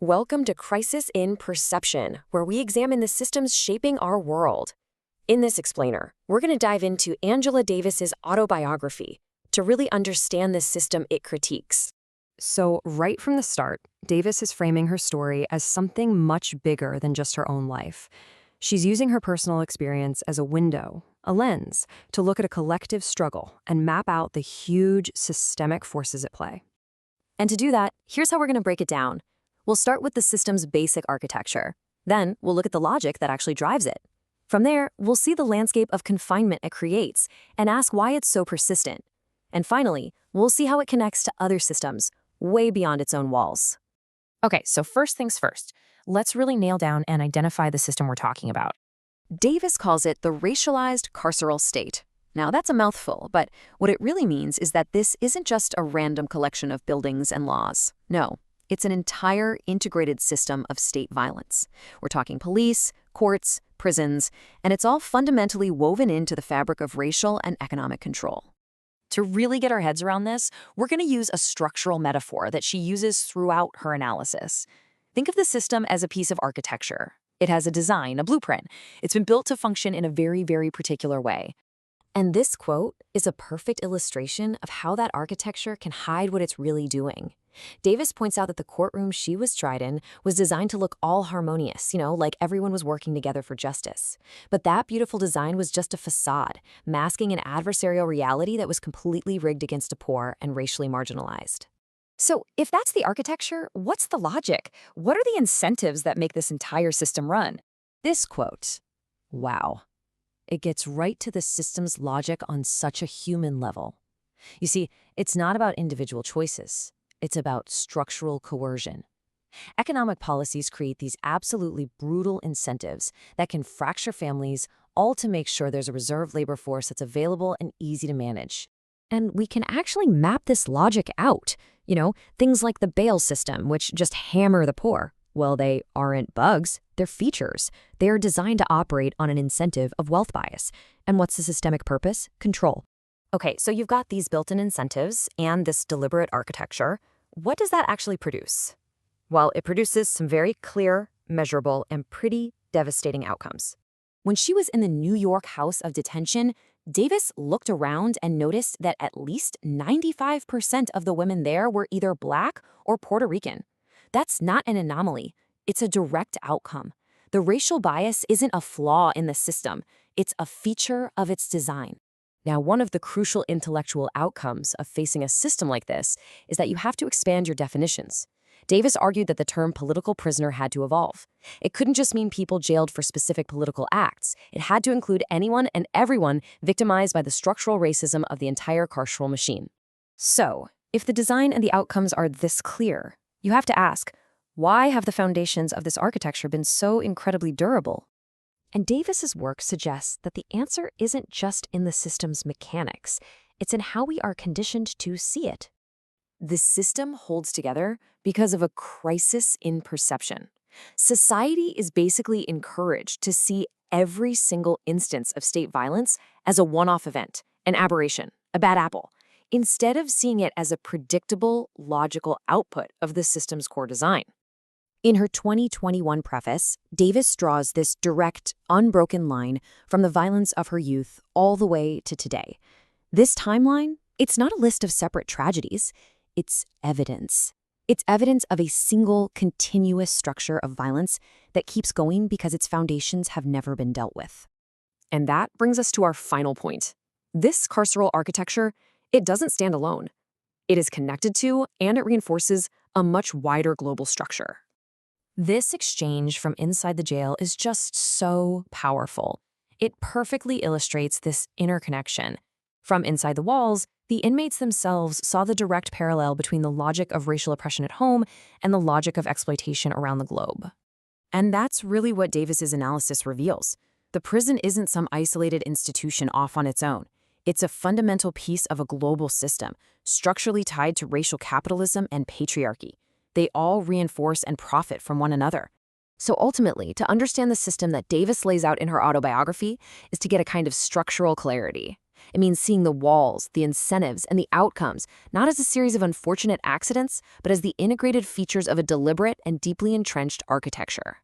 Welcome to Crisis in Perception, where we examine the systems shaping our world. In this explainer, we're going to dive into Angela Davis's autobiography to really understand the system it critiques. So, right from the start, Davis is framing her story as something much bigger than just her own life. She's using her personal experience as a window, a lens, to look at a collective struggle and map out the huge systemic forces at play. And to do that, here's how we're going to break it down. We'll start with the system's basic architecture. Then, we'll look at the logic that actually drives it. From there, we'll see the landscape of confinement it creates and ask why it's so persistent. And finally, we'll see how it connects to other systems, way beyond its own walls. Okay, so first things first, let's really nail down and identify the system we're talking about. Davis calls it the racialized carceral state. Now, that's a mouthful, but what it really means is that this isn't just a random collection of buildings and laws. No, it's an entire integrated system of state violence. We're talking police, courts, prisons, and it's all fundamentally woven into the fabric of racial and economic control. To really get our heads around this, we're going to use a structural metaphor that she uses throughout her analysis. Think of the system as a piece of architecture. It has a design, a blueprint. It's been built to function in a very, very particular way. And this quote is a perfect illustration of how that architecture can hide what it's really doing. Davis points out that the courtroom she was tried in was designed to look all harmonious, like everyone was working together for justice. But that beautiful design was just a facade, masking an adversarial reality that was completely rigged against the poor and racially marginalized. So, if that's the architecture, what's the logic? What are the incentives that make this entire system run? This quote, wow. It gets right to the system's logic on such a human level. You see, it's not about individual choices. It's about structural coercion. Economic policies create these absolutely brutal incentives that can fracture families, all to make sure there's a reserve labor force that's available and easy to manage. And we can actually map this logic out. Things like the bail system, which just hammer the poor. Well, they aren't bugs, they're features. They are designed to operate on an incentive of wealth bias. And what's the systemic purpose? Control. Okay, so you've got these built-in incentives and this deliberate architecture. What does that actually produce? Well, it produces some very clear, measurable, and pretty devastating outcomes. When she was in the New York House of Detention, Davis looked around and noticed that at least 95% of the women there were either Black or Puerto Rican. That's not an anomaly. It's a direct outcome. The racial bias isn't a flaw in the system. It's a feature of its design. Now, one of the crucial intellectual outcomes of facing a system like this is that you have to expand your definitions. Davis argued that the term political prisoner had to evolve. It couldn't just mean people jailed for specific political acts. It had to include anyone and everyone victimized by the structural racism of the entire carceral machine. So, if the design and the outcomes are this clear, you have to ask, why have the foundations of this architecture been so incredibly durable? And Davis's work suggests that the answer isn't just in the system's mechanics, it's in how we are conditioned to see it. The system holds together because of a crisis in perception. Society is basically encouraged to see every single instance of state violence as a one-off event, an aberration, a bad apple, instead of seeing it as a predictable, logical output of the system's core design. In her 2021 preface, Davis draws this direct, unbroken line from the violence of her youth all the way to today. This timeline, it's not a list of separate tragedies. It's evidence. It's evidence of a single, continuous structure of violence that keeps going because its foundations have never been dealt with. And that brings us to our final point. This carceral architecture, it doesn't stand alone. It is connected to, and it reinforces, a much wider global structure. This exchange from inside the jail is just so powerful. It perfectly illustrates this interconnection. From inside the walls, the inmates themselves saw the direct parallel between the logic of racial oppression at home and the logic of exploitation around the globe. And that's really what Davis's analysis reveals. The prison isn't some isolated institution off on its own. It's a fundamental piece of a global system, structurally tied to racial capitalism and patriarchy. They all reinforce and profit from one another. So ultimately, to understand the system that Davis lays out in her autobiography is to get a kind of structural clarity. It means seeing the walls, the incentives, and the outcomes, not as a series of unfortunate accidents, but as the integrated features of a deliberate and deeply entrenched architecture.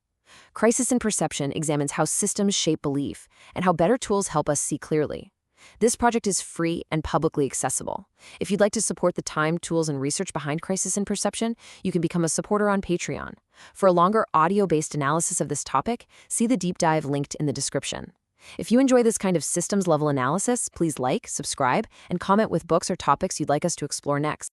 Crisis in Perception examines how systems shape belief and how better tools help us see clearly. This project is free and publicly accessible. If you'd like to support the time, tools, and research behind Crisis in Perception, you can become a supporter on Patreon. For a longer audio-based analysis of this topic, see the deep dive linked in the description. If you enjoy this kind of systems-level analysis, please like, subscribe, and comment with books or topics you'd like us to explore next.